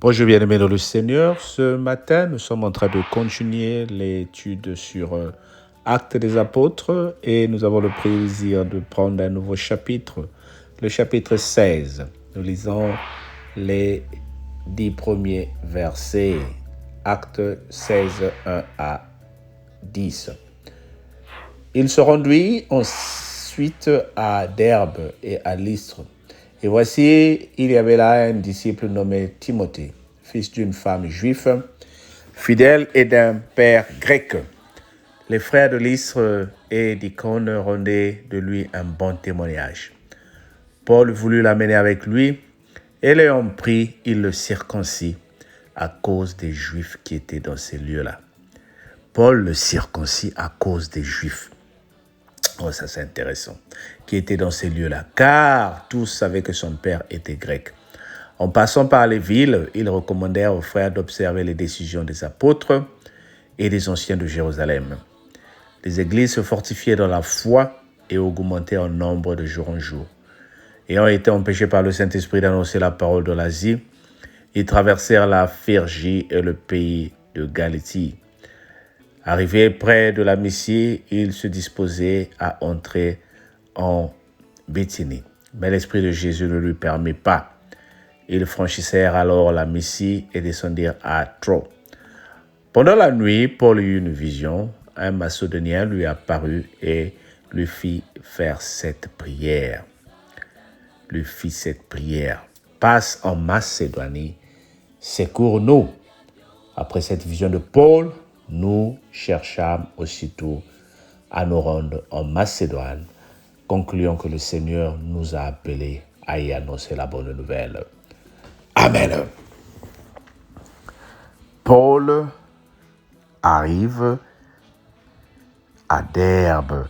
Bonjour bien-aimés dans le Seigneur. Ce matin, nous sommes en train de continuer l'étude sur Actes des Apôtres et nous avons le plaisir de prendre un nouveau chapitre, le chapitre 16. Nous lisons les 10 premiers versets, Actes 16, 1 à 10. Il se rendit ensuite à Derbe et à Lystre. Et voici, il y avait là un disciple nommé Timothée, fils d'une femme juive, fidèle et d'un père grec. Les frères de Lystre et d'Icône rendaient de lui un bon témoignage. Paul voulut l'amener avec lui, et l'ayant pris, il le circoncit à cause des Juifs qui étaient dans ces lieux-là. Paul le circoncit à cause des Juifs. Oh, ça c'est intéressant. Qui était dans ces lieux-là, car tous savaient que son père était grec. En passant par les villes, ils recommandèrent aux frères d'observer les décisions des apôtres et des anciens de Jérusalem. Les églises se fortifiaient dans la foi et augmentaient en nombre de jour en jour. Ayant été empêchés par le Saint-Esprit d'annoncer la parole de l'Asie, ils traversèrent la Phrygie et le pays de Galatie. Arrivés près de la Mysie, ils se disposaient à entrer en Bithynie. Mais l'Esprit de Jésus ne lui permit pas. Ils franchissèrent alors la Mysie et descendirent à Troie. Pendant la nuit, Paul eut une vision. Un Macédonien lui apparut et lui fit faire cette prière. Passe en Macédoine, secours-nous. Après cette vision de Paul, nous cherchâmes aussitôt à nous rendre en Macédoine, concluant que le Seigneur nous a appelés à y annoncer la bonne nouvelle. Amen. Paul arrive à Derbe,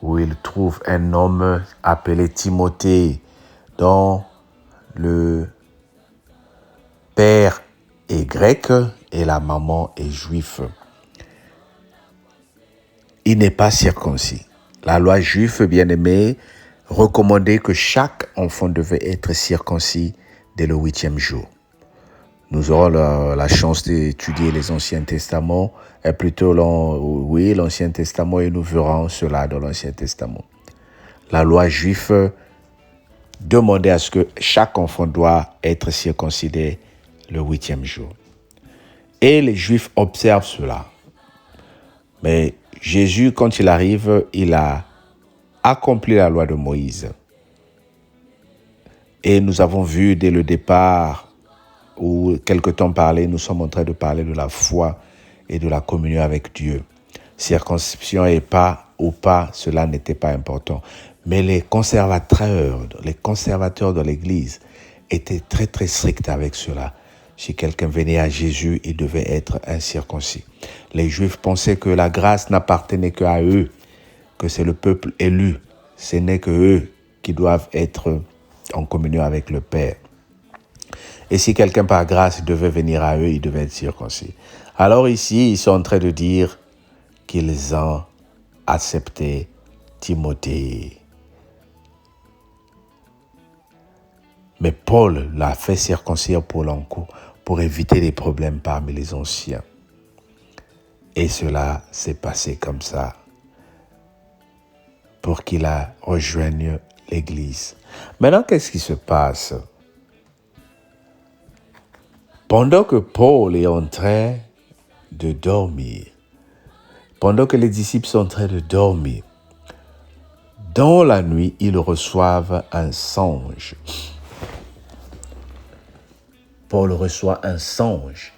où il trouve un homme appelé Timothée, dont le père est grec et la maman est juive. Il n'est pas circoncis. La loi juive, bien-aimée, recommandait que chaque enfant devait être circoncis dès le 8e jour. Nous aurons la chance d'étudier les Anciens Testaments, et plutôt l'Ancien Testament, et nous verrons cela dans l'Ancien Testament. La loi juive demandait à ce que chaque enfant doit être circoncis le 8e jour. Et les Juifs observent cela. Mais Jésus, quand il arrive, il a accompli la loi de Moïse. Et nous avons vu dès le départ, où quelque temps parlé, nous sommes en train de parler de la foi et de la communion avec Dieu. Circoncision et pas ou pas, cela n'était pas important. Mais les conservateurs de l'Église étaient très très stricts avec cela. Si quelqu'un venait à Jésus, il devait être incirconcis. Les Juifs pensaient que la grâce n'appartenait qu'à eux, que c'est le peuple élu. Ce n'est que eux qui doivent être en communion avec le Père. Et si quelqu'un par grâce devait venir à eux, il devait être circoncis. Alors ici, ils sont en train de dire qu'ils ont accepté Timothée. Mais Paul l'a fait circoncire pour éviter des problèmes parmi les anciens. Et cela s'est passé comme ça pour qu'il rejoigne l'Église. Maintenant, qu'est-ce qui se passe? Pendant que Paul est en train de dormir, pendant que les disciples sont en train de dormir, dans la nuit, ils reçoivent un songe. Paul reçoit un songe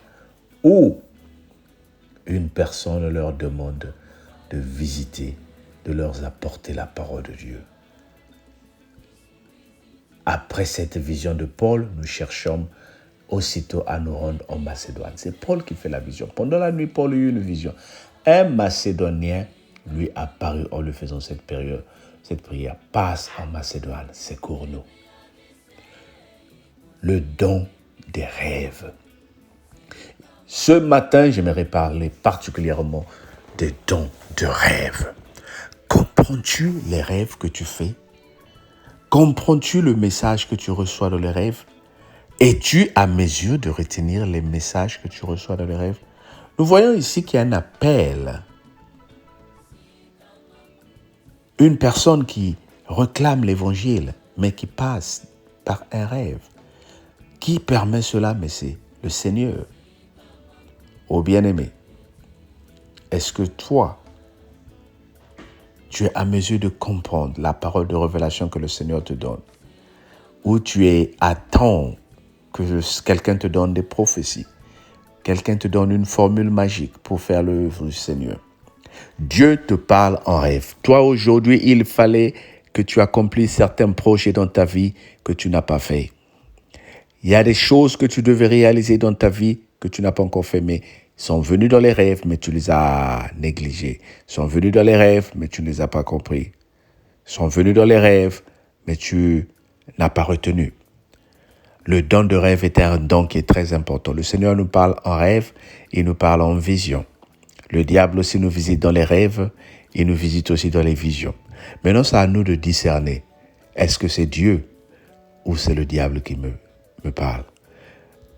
où une personne leur demande de visiter, de leur apporter la parole de Dieu. Après cette vision de Paul, nous cherchons aussitôt à nous rendre en Macédoine. C'est Paul qui fait la vision. Pendant la nuit, Paul eut une vision. Un Macédonien lui apparut en lui faisant cette prière. Passe en Macédoine, secours-nous. Le don des rêves. Ce matin, j'aimerais parler particulièrement des dons de rêves. Comprends-tu les rêves que tu fais? Comprends-tu le message que tu reçois dans les rêves? Es-tu à mesure de retenir les messages que tu reçois dans les rêves? Nous voyons ici qu'il y a un appel. Une personne qui réclame l'évangile, mais qui passe par un rêve. Qui permet cela? Mais c'est le Seigneur. Ô bien-aimé, est-ce que toi, tu es à mesure de comprendre la parole de révélation que le Seigneur te donne? Ou tu es à temps que quelqu'un te donne des prophéties, quelqu'un te donne une formule magique pour faire l'œuvre du Seigneur? Dieu te parle en rêve. Toi, aujourd'hui, il fallait que tu accomplisses certains projets dans ta vie que tu n'as pas fait. Il y a des choses que tu devais réaliser dans ta vie que tu n'as pas encore fait, mais sont venus dans les rêves, mais tu les as négligés. Sont venus dans les rêves, mais tu ne les as pas compris. Sont venus dans les rêves, mais tu n'as pas retenu. Le don de rêve est un don qui est très important. Le Seigneur nous parle en rêve, il nous parle en vision. Le diable aussi nous visite dans les rêves, il nous visite aussi dans les visions. Maintenant, c'est à nous de discerner. Est-ce que c'est Dieu ou c'est le diable qui me parle?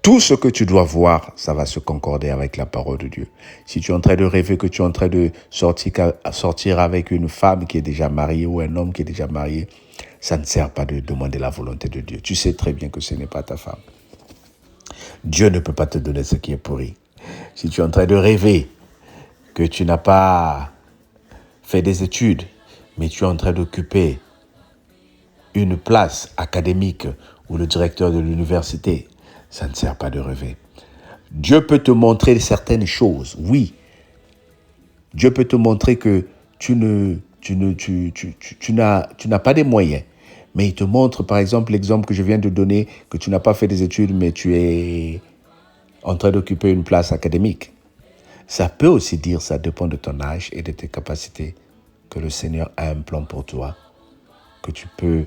Tout ce que tu dois voir, ça va se concorder avec la parole de Dieu. Si tu es en train de rêver que tu es en train de sortir avec une femme qui est déjà mariée ou un homme qui est déjà marié, ça ne sert pas de demander la volonté de Dieu. Tu sais très bien que ce n'est pas ta femme. Dieu ne peut pas te donner ce qui est pourri. Si tu es en train de rêver que tu n'as pas fait des études, mais tu es en train d'occuper une place académique ou le directeur de l'université, ça ne sert pas de rêver. Dieu peut te montrer certaines choses, oui. Dieu peut te montrer que tu n'as pas des moyens. Mais il te montre, par exemple, l'exemple que je viens de donner, que tu n'as pas fait des études, mais tu es en train d'occuper une place académique. Ça peut aussi dire, ça dépend de ton âge et de tes capacités, que le Seigneur a un plan pour toi, que tu peux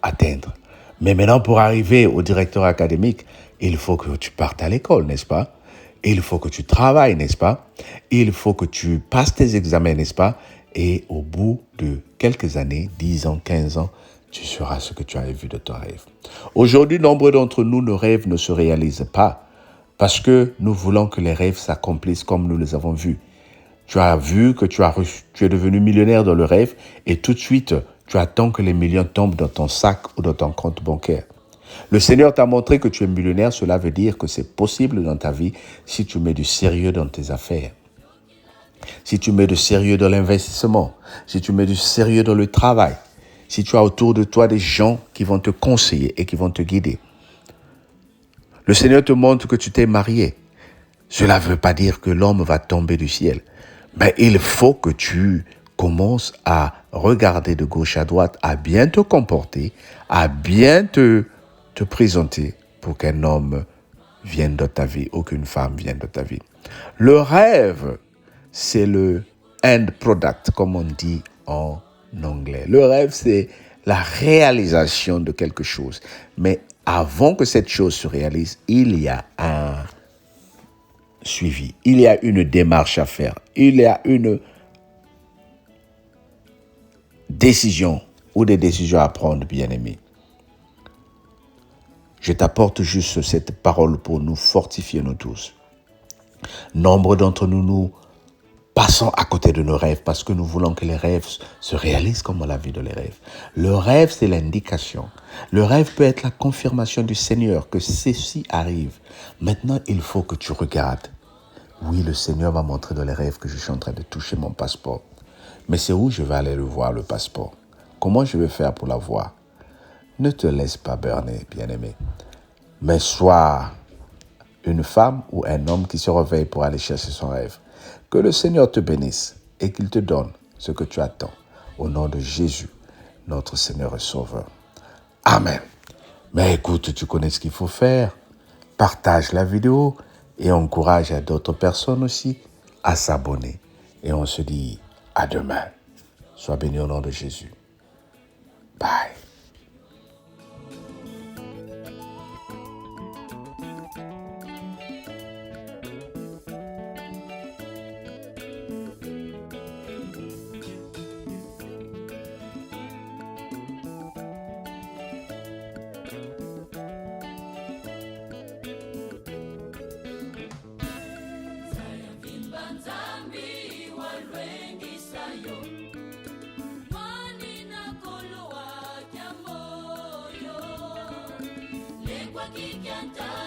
atteindre. Mais maintenant, pour arriver au directeur académique, il faut que tu partes à l'école, n'est-ce pas? Il faut que tu travailles, n'est-ce pas? Il faut que tu passes tes examens, n'est-ce pas? Et au bout de quelques années, 10 ans, 15 ans, tu sauras ce que tu avais vu de ton rêve. Aujourd'hui, nombre d'entre nous, nos rêves ne se réalisent pas parce que nous voulons que les rêves s'accomplissent comme nous les avons vus. Tu as vu que tu es devenu millionnaire dans le rêve et tout de suite, tu attends que les millions tombent dans ton sac ou dans ton compte bancaire. Le Seigneur t'a montré que tu es millionnaire, cela veut dire que c'est possible dans ta vie si tu mets du sérieux dans tes affaires. Si tu mets du sérieux dans l'investissement, si tu mets du sérieux dans le travail, si tu as autour de toi des gens qui vont te conseiller et qui vont te guider. Le Seigneur te montre que tu t'es marié. Cela ne veut pas dire que l'homme va tomber du ciel. Mais il faut que tu commences à regarder de gauche à droite, à bien te comporter, à bien te présenter pour qu'un homme vienne dans ta vie ou qu'une femme vienne dans ta vie. Le rêve, c'est le end product, comme on dit en anglais. Le rêve, c'est la réalisation de quelque chose. Mais avant que cette chose se réalise, il y a un suivi. Il y a une démarche à faire. Il y a une décision ou des décisions à prendre, bien-aimé. Je t'apporte juste cette parole pour nous fortifier, nous tous. Nombre d'entre nous, nous passons à côté de nos rêves parce que nous voulons que les rêves se réalisent comme on l'a vu dans les rêves. Le rêve, c'est l'indication. Le rêve peut être la confirmation du Seigneur que ceci arrive. Maintenant, il faut que tu regardes. Oui, le Seigneur m'a montré dans les rêves que je suis en train de toucher mon passeport. Mais c'est où je vais aller le voir, le passeport? Comment je vais faire pour l'avoir? Ne te laisse pas berner, bien-aimé. Mais sois une femme ou un homme qui se réveille pour aller chercher son rêve. Que le Seigneur te bénisse et qu'il te donne ce que tu attends. Au nom de Jésus, notre Seigneur et Sauveur. Amen. Mais écoute, tu connais ce qu'il faut faire. Partage la vidéo et encourage à d'autres personnes aussi à s'abonner. Et on se dit à demain. Sois béni au nom de Jésus. Bye. qui